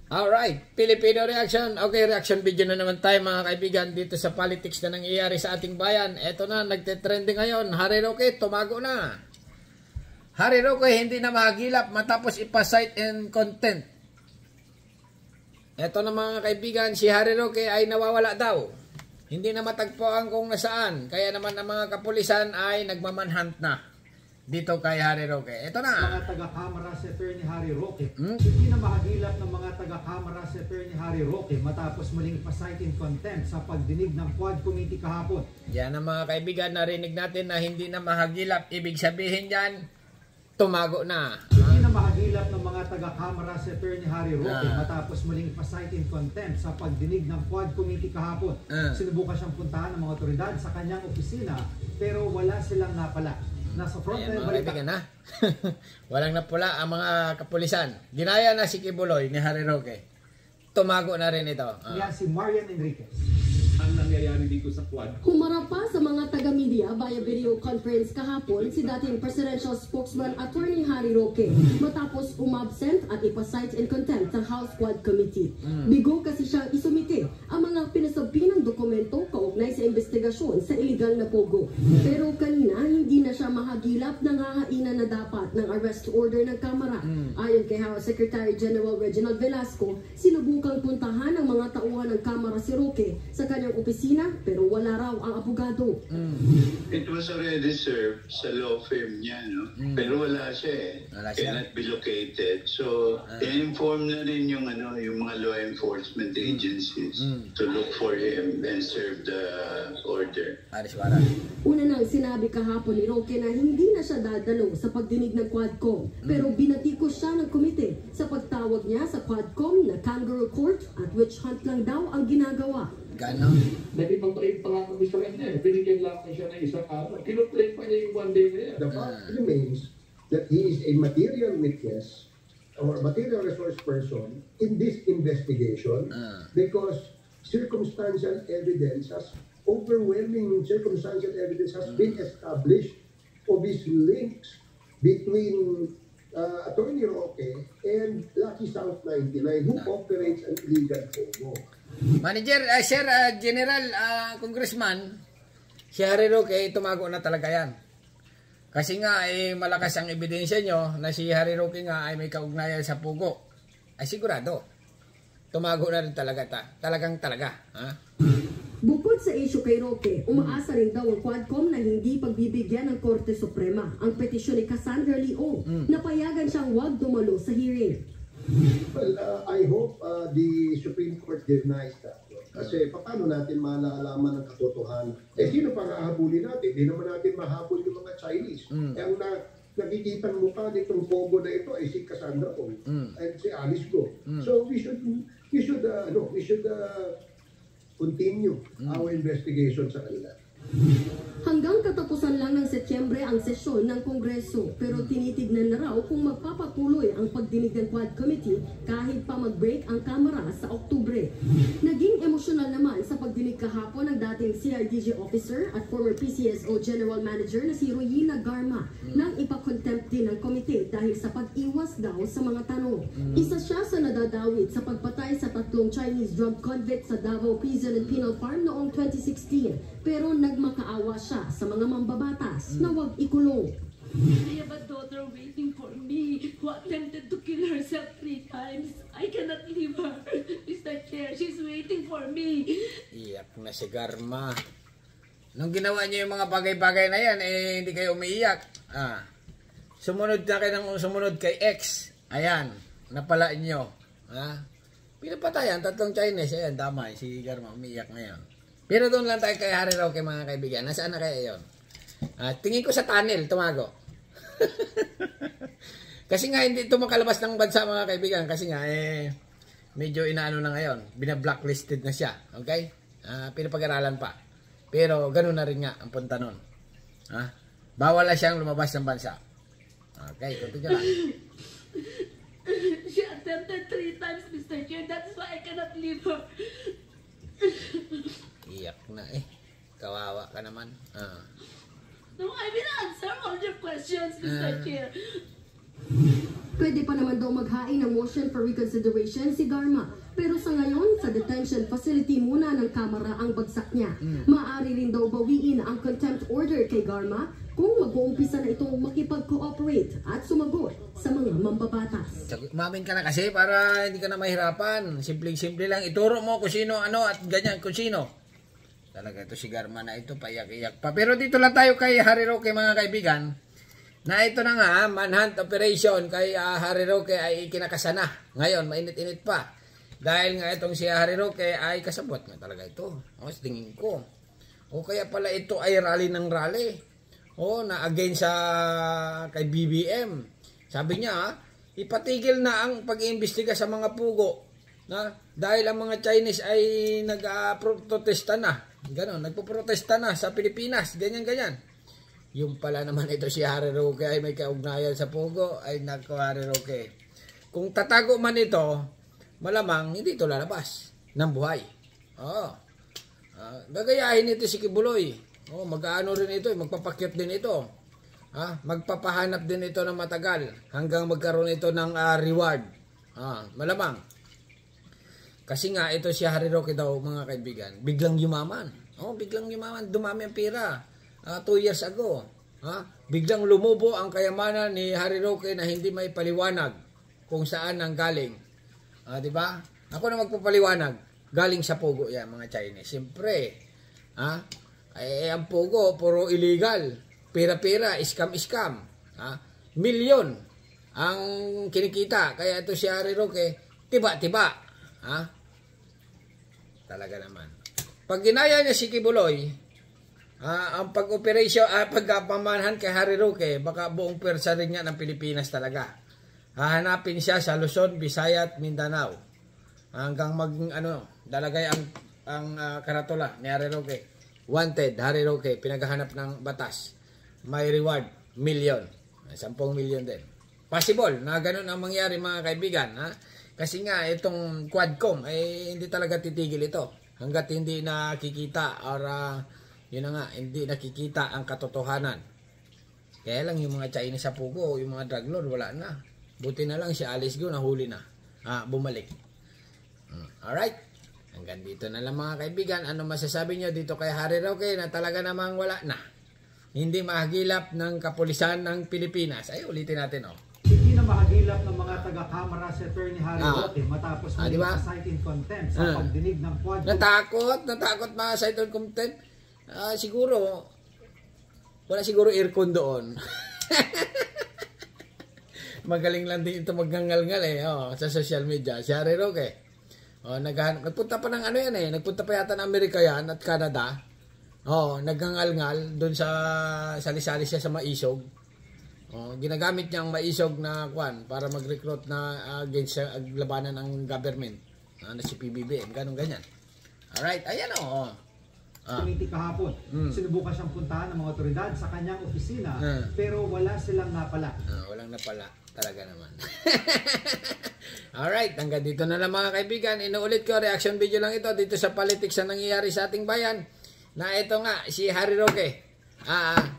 Alright, Filipino reaction. Okay, reaction video na naman tayo mga kaibigan dito sa politics na nangyayari sa ating bayan. Eto na, nagte-trending ngayon. Harry Roque, tumago na. Harry Roque hindi na mahagilap matapos ipa-cite in contempt. Eto na mga kaibigan, si Harry Roque ay nawawala daw. Hindi na matagpuan kung nasaan. Kaya naman ang mga kapulisan ay nagmamanhunt na dito kay Harry Roque. Ito na. Mga taga-kamara si Attorney Harry Roque. Hindi na mahagilap ng mga taga-kamara si Attorney Harry Roque matapos muling pa-cite in contempt sa pagdinig ng Quad Committee kahapon. Yan ang mga kaibigan, narinig natin na hindi na mahagilap. Ibig sabihin yan, tumago na. Hindi na mahagilap ng mga taga-kamara si Attorney Harry Roque matapos muling pa-cite in contempt sa pagdinig ng Quad Committee kahapon. Sinubukan siyang puntahan ng mga otoridad sa kanyang opisina pero wala silang napala. Nasa front ayan, mga kaibigan na. Walang napula ang mga kapulisan. Ginaya na si Kibuloy ni Harry Roque. Tumago na rin ito. Yan si Marian Enriquez. Ang nangyayari dito sa Quad. Humarap pa sa mga taga-media via video conference kahapon si dating presidential spokesman Attorney Harry Roque matapos umabsent at ipasite in contempt ng House Quad Committee. Bigo kasi siyang isumite ang mga pinasabi ng dokumento kaugnay sa investigasyon sa illegal na pogo. Pero kanina hindi na siya mahagilap ng hahainan na dapat ng arrest order ng Kamara. Ayon kay House Secretary General Reginald Velasco, sinubukang puntahan ng mga tauhan ng Kamara si Roque sa kanyang opisina pero wala raw ang abogado. It was already served sa law firm niya, no? Pero wala siya eh. Cannot be located. So, i-inform na rin yung, yung mga law enforcement agencies to look for him and serve the order. Una nang sinabi kahapon ni Roque na hindi na siya dadalo sa pagdinig ng Quadcom pero binatikos siya ng komite sa pagtawag niya sa Quadcom na kangaroo court at witch hunt lang daw ang ginagawa. Ganon. Nagipag-trade pa nga kami sa kanya eh. Binigyan lang siya ng isang araw. Kinuplay pa niya yung one day na yan. The fact remains that he is a material witness or material resource person in this investigation because circumstantial evidence has overwhelming circumstantial evidence has been established of his links between Attorney Roque and Lucky South 99 who operates an illegal pogo. Manager, Sir General, Congressman, si Harry Roque, tumago na talaga yan. Kasi nga, malakas ang ebidensya nyo na si Harry Roque nga ay may kaugnayan sa pugo. Ay sigurado, tumago na rin talaga. Talagang talaga. Ha? Bukod sa issue kay Roque, umaasa rin daw ang Quadcom na hindi pagbibigyan ng Korte Suprema ang petisyon ni Cassandra Leong na payagan siyang huwag dumalo sa hearing. Well, I hope the Supreme Court denies that. Kasi paano natin malalaman ng katotohanan? Sino pa hahabulin natin? Hindi naman natin mahabol yung mga Chinese. Ang nakikita ng mukha nitong pogo na ito ay si Cassandra Ong and si Alice Go. So we should continue our investigation sa kanila. Hanggang katapusan lang ng Setyembre ang sesyon ng Kongreso pero tinitignan na raw kung magpapatuloy ang pagdinig ng Quad Committee kahit pa mag-break ang Kamara sa Oktubre. Naging emosyonal naman sa pagdinig kahapon ng dating CRDG officer at former PCSO General Manager na si Royina Garma nang ipakontempt din ng komite dahil sa pag-iwas daw sa mga tanong. Isa siya sa nadadawit sa pagpatay sa 3 Chinese drug convicts sa Davao Prison and Penal Farm noong 2016 pero nagmakaawa siya sa mga mambabatas na huwag ikulong. I have a daughter waiting for me who attempted to kill herself 3 times. I cannot leave her. Mr. Chair, she's waiting for me. Iyak na si Garma. Nung ginawa niyo yung mga bagay-bagay na yan, hindi kayo umiiyak. Sumunod na kayo ng sumunod kay X. Ayan, napala niyo. Pinapatayan, 3 Chinese. Ayan, damay. Si Garma umiiyak ngayon. Pero doon lang tayo kay Harry Roque mga kaibigan. Nasaan na kaya yun? Tingin ko sa tunnel, tumago. Kasi nga hindi ito makalabas ng bansa mga kaibigan. Kasi nga medyo inaano na ngayon. Bina-blacklisted na siya. Okay? Pinapag-aralan pa. Pero ganun na rin nga ang punta nun. Bawal na siyang lumabas ng bansa. Okay, continue lang. She attempted 3 times, Mr. Chair. That's why I cannot leave her. Iyak na Kawawa ka naman. No, I will answer all your questions, Mr. Chair. Pwede pa naman daw maghain ng motion for reconsideration si Garma. Pero sa ngayon, sa detention facility muna ng Kamara ang bagsak niya. Maaari rin daw bawiin ang contempt order kay Garma kung mag-uumpisa na itong makipag-cooperate at sumagot sa mga mambabatas. Umamin ka na kasi para hindi ka na mahirapan. Simple-simple lang. Ituro mo kung sino, ano at ganyan kung sino. Talaga ito si Garma na ito, payak-iyak pa. Pero dito lang tayo kay Harry Roque mga kaibigan. Na ito na nga, manhunt operation kay Harry Roque ay kinakasana. Ngayon, mainit-init pa. Dahil nga itong si Harry Roque ay kasabot nga talaga ito. O, tingin ko. O kaya pala ito ay rally ng rally. O, na against sa kay BBM. Sabi niya, ipatigil na ang pag-iimbestiga sa mga pugo. Na, dahil ang mga Chinese ay nag-protesta na. Ganon, nagpo-protesta na sa Pilipinas. Ganyan-ganyan. Yung pala naman ito si Harry Roque ay may kaugnayan sa pugo. Ay nako Harry Roque. Kung tatago man ito, malamang hindi ito lalabas ng buhay. Gagayahin ito si Kibuloy. Mag-aano rin ito, magpapakyut din ito. Magpapahanap din ito ng matagal hanggang magkaroon ito ng reward. Malamang. Kasi nga ito si Harry Roque daw mga kaibigan, biglang yumaman. Biglang yumaman, dumami ang pera. 2 years ago. Biglang lumubo ang kayamanan ni Harry Roque na hindi may paliwanag kung saan ang galing. Diba? Ako na magpapaliwanag. Galing sa Pogo yan, mga Chinese. Siyempre, ang Pogo, puro illegal. Pera-pera, scam-scam. Milyon ang kinikita. Kaya ito si Harry Roque, tiba-tiba. Talaga naman. Pag ginaya niya si Kibuloy, ang pag-operasyon, pagkapamanhan kay Harry Roque, baka buong pwersa rin niya ng Pilipinas talaga. Hahanapin siya sa Luzon, Visayas at Mindanao. Hanggang dalagay ang karatula ni Harry Roque. Wanted, Harry Roque, pinaghahanap ng batas. May reward, milyon. 10 milyon din. Possible na ganun ang mangyari mga kaibigan. Kasi nga, itong Quadcom, hindi talaga titigil ito. Hanggat hindi nakikita or yun na nga, hindi nakikita ang katotohanan. Kaya lang yung mga Chinese sa Pugo, yung mga drug lord, wala na. Buti na lang si Alice Go, nahuli na. Bumalik. Alright. Hanggang dito na lang mga kaibigan. Ano masasabi nyo dito kay Harry Roque na talaga namang wala na? Hindi mahagilap ng kapulisan ng Pilipinas. Ay, ulitin natin Hindi na mahagilap ng mga taga-Kamara si Attorney Harry Roque matapos diba? cite in contempt sa pagdinig ng quad. Natakot mga cite in contempt. Siguro, wala siguro aircon doon. Magaling lang din ito magngangal-ngal sa social media. Si Harry Roque. Nagpunta pa ng nagpunta pa yata ng Amerika yan at Canada. Nagngangal-ngal doon sa sali-sali siya sa maisog. Ginagamit niya ang maisog na para mag-recruit na against sa labanan ng government. Na si PBBM, ganyan. Alright, ayan Committee kahapon. Sinubukan siyang puntahan ng mga otoridad sa kanyang opisina pero wala silang napala. Walang napala. Talaga naman. Alright, hanggang dito na lang mga kaibigan. Inuulit ko, reaction video lang ito dito sa politics na nangyayari sa ating bayan. Na ito nga, si Harry Roque.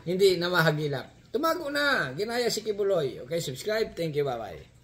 Hindi na mahagilap. Tumago na. Ginaya si Kibuloy. Okay, subscribe. Thank you. Bye-bye.